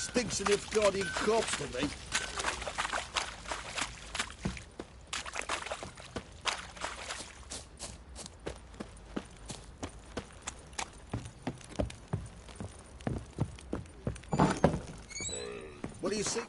Stinks of Nilfgaardian corpse to me. What do you think?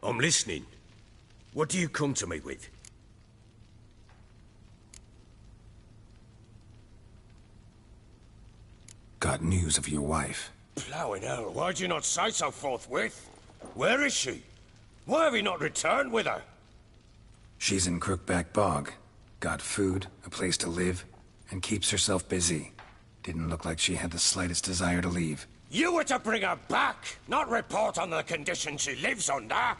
I'm listening. What do you come to me with? Got news of your wife. Plowing hell, why'd you not say so forthwith? Where is she? Why have you not returned with her? She's in Crookback Bog. Got food, a place to live, and keeps herself busy. Didn't look like she had the slightest desire to leave. You were to bring her back, not report on the conditions she lives under.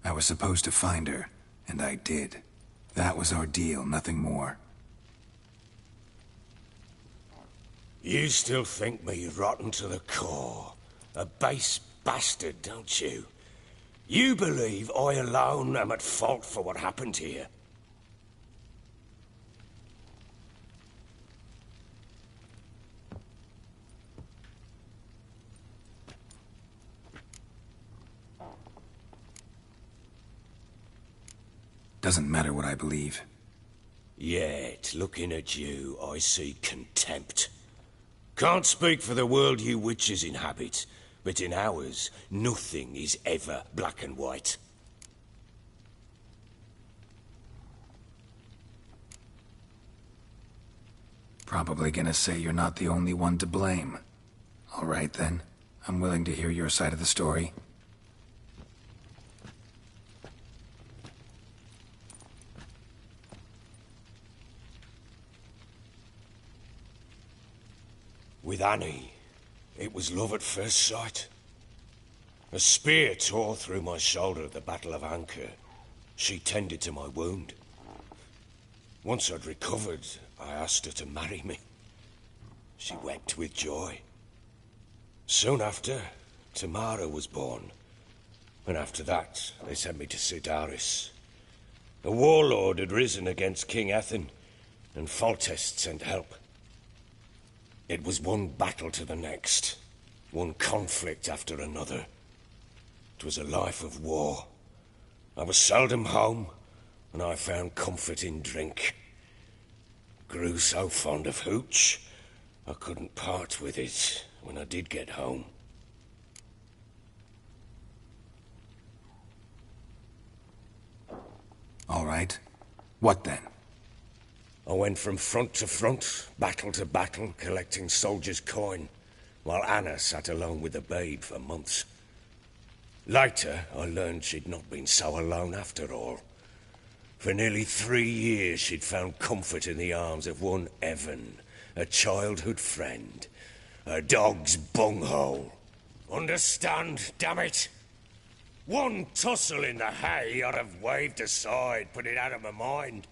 I was supposed to find her, and I did. That was our deal, nothing more. You still think me rotten to the core. A base bastard, don't you? You believe I alone am at fault for what happened here. Doesn't matter what I believe. Yet, looking at you, I see contempt. Can't speak for the world you witches inhabit, but in ours, nothing is ever black and white. Probably gonna say you're not the only one to blame. All right then, I'm willing to hear your side of the story. With Annie, it was love at first sight. A spear tore through my shoulder at the Battle of Anchor. She tended to my wound. Once I'd recovered, I asked her to marry me. She wept with joy. Soon after, Tamara was born. And after that, they sent me to Sidaris. A warlord had risen against King Ethan, and Foltest sent help. It was one battle to the next, one conflict after another. It was a life of war. I was seldom home, and I found comfort in drink. grew so fond of hooch, I couldn't part with it when I did get home. All right. What then? I went from front to front, battle to battle, collecting soldiers' coin, while Anna sat alone with the babe for months. Later, I learned she'd not been so alone after all. For nearly 3 years, she'd found comfort in the arms of one Evan, a childhood friend, a dog's bunghole. Understand, damn it? One tussle in the hay I'd have waved aside, put it out of my mind.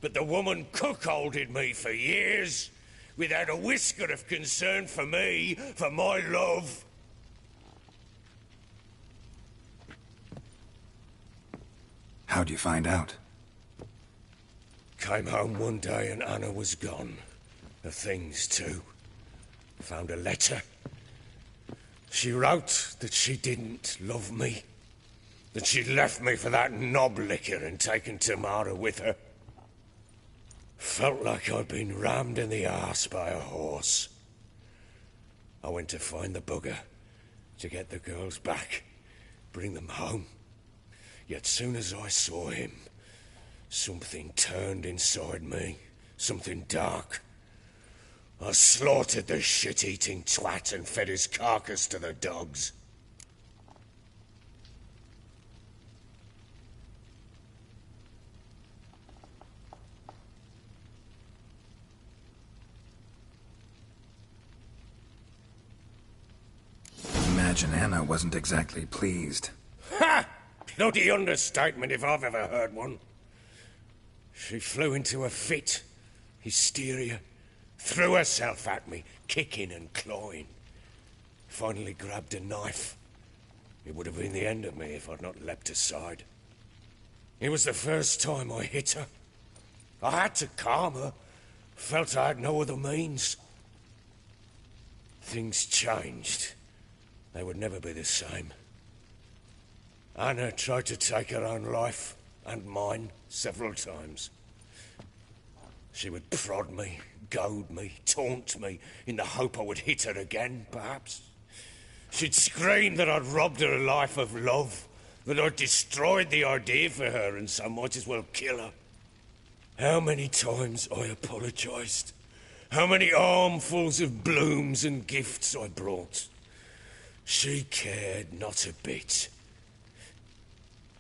But the woman cuckolded me for years, without a whisker of concern for me, for my love. How'd you find out? Came home one day and Anna was gone. Her things, too. Found a letter. She wrote that she didn't love me. That she'd left me for that knob licker and taken Tamara with her. Felt like I'd been rammed in the arse by a horse. I went to find the bugger, to get the girls back, bring them home. Yet soon as I saw him, something turned inside me, something dark. I slaughtered the shit-eating twat and fed his carcass to the dogs. Imagine Anna wasn't exactly pleased. Ha! Bloody understatement if I've ever heard one. She flew into a fit, hysteria, threw herself at me, kicking and clawing. Finally grabbed a knife. It would have been the end of me if I'd not leapt aside. It was the first time I hit her. I had to calm her. Felt I had no other means. Things changed. They would never be the same. Anna tried to take her own life, and mine, several times. She would prod me, goad me, taunt me, in the hope I would hit her again, perhaps. She'd scream that I'd robbed her life of love, that I'd destroyed the idea for her, and so might as well kill her. How many times I apologized. How many armfuls of blooms and gifts I brought. She cared not a bit.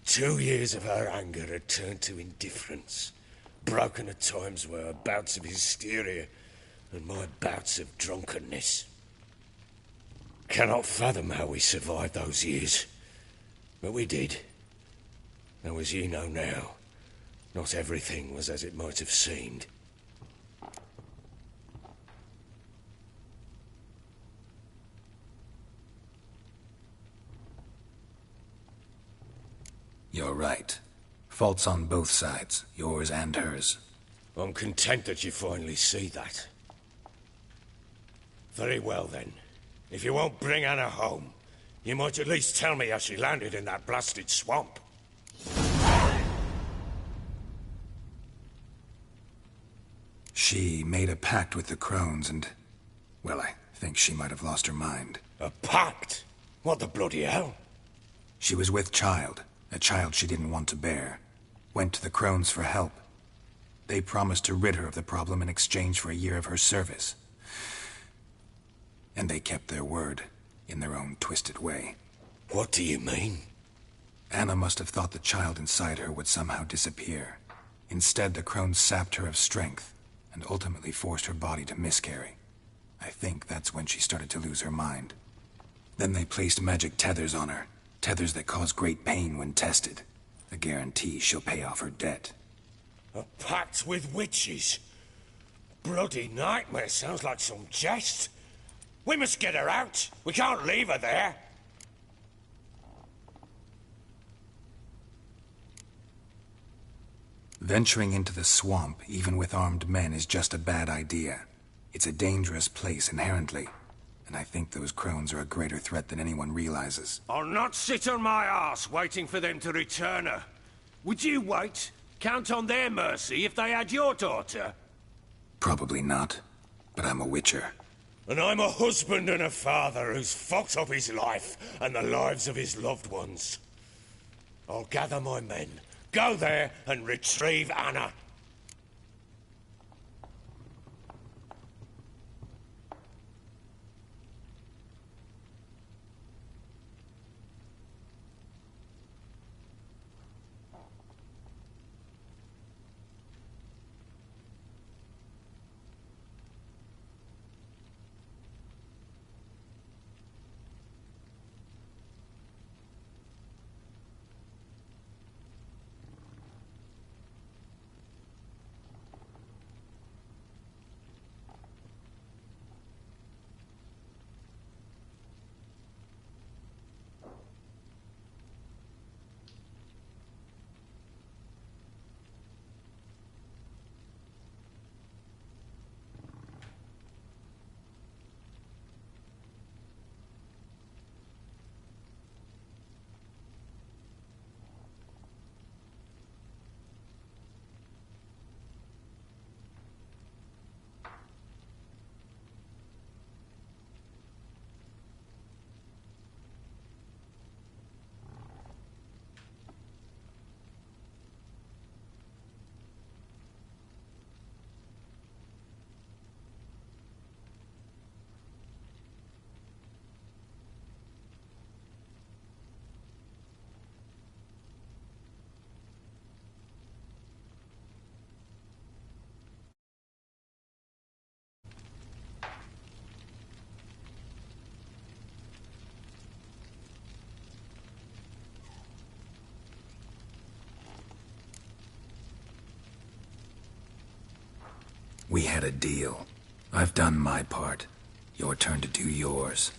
2 years of her anger had turned to indifference, broken at times by her bouts of hysteria and my bouts of drunkenness. Cannot fathom how we survived those years, but we did. Though as you know now, not everything was as it might have seemed. You're right. Faults on both sides, yours and hers. I'm content that you finally see that. Very well then. If you won't bring Anna home, you might at least tell me how she landed in that blasted swamp. She made a pact with the crones and... well, I think she might have lost her mind. A pact? What the bloody hell? She was with child, a child she didn't want to bear. Went to the crones for help. They promised to rid her of the problem in exchange for a year of her service. And they kept their word, in their own twisted way. What do you mean? Anna must have thought the child inside her would somehow disappear. Instead, the crones sapped her of strength, and ultimately forced her body to miscarry. I think that's when she started to lose her mind. Then they placed magic tethers on her, tethers that cause great pain when tested. A guarantee she'll pay off her debt. A pact with witches? Bloody nightmare, sounds like some jest. We must get her out. We can't leave her there. Venturing into the swamp, even with armed men, is just a bad idea. It's a dangerous place inherently, and I think those crones are a greater threat than anyone realizes. I'll not sit on my arse waiting for them to return her. Would you wait? Count on their mercy if they had your daughter? Probably not, but I'm a witcher. And I'm a husband and a father who's fucked up his life and the lives of his loved ones. I'll gather my men, go there and retrieve Anna. We had a deal. I've done my part. Your turn to do yours.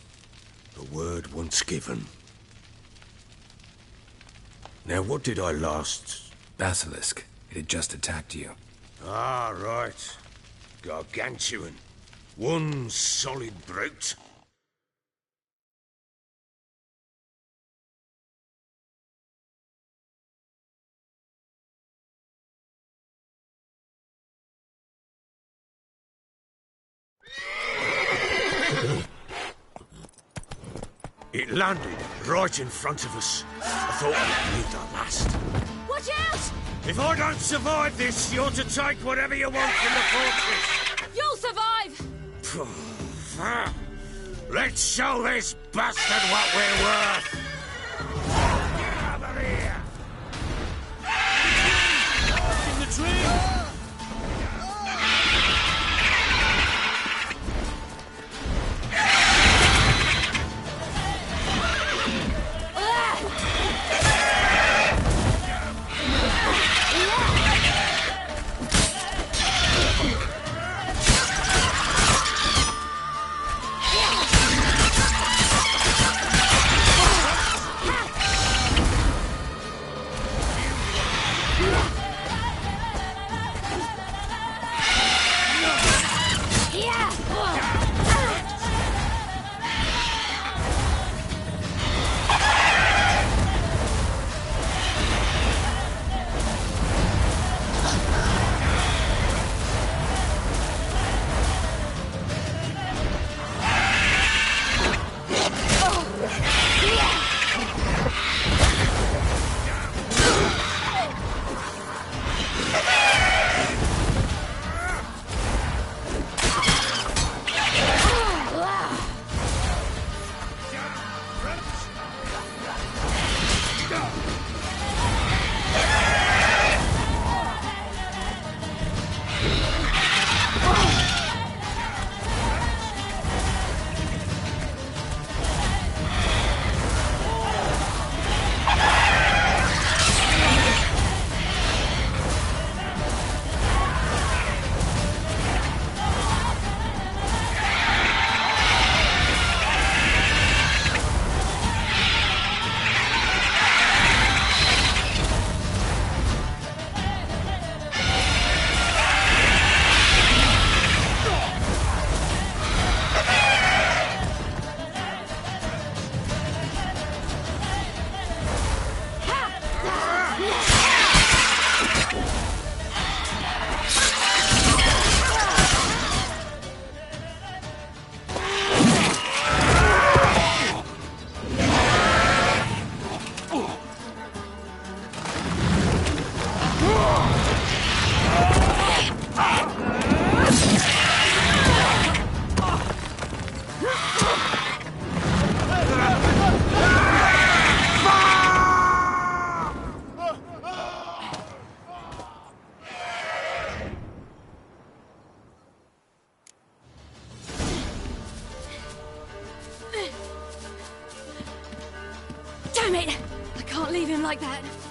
A word once given. Now, what did I last... Basilisk. It had just attacked you. Ah, right. Gargantuan. One solid brute. It landed right in front of us. I thought we'd lived our last. Watch out! If I don't survive this, you're to take whatever you want from the fortress. You'll survive! Let's show this bastard what we're worth. Over here. In the tree! like that.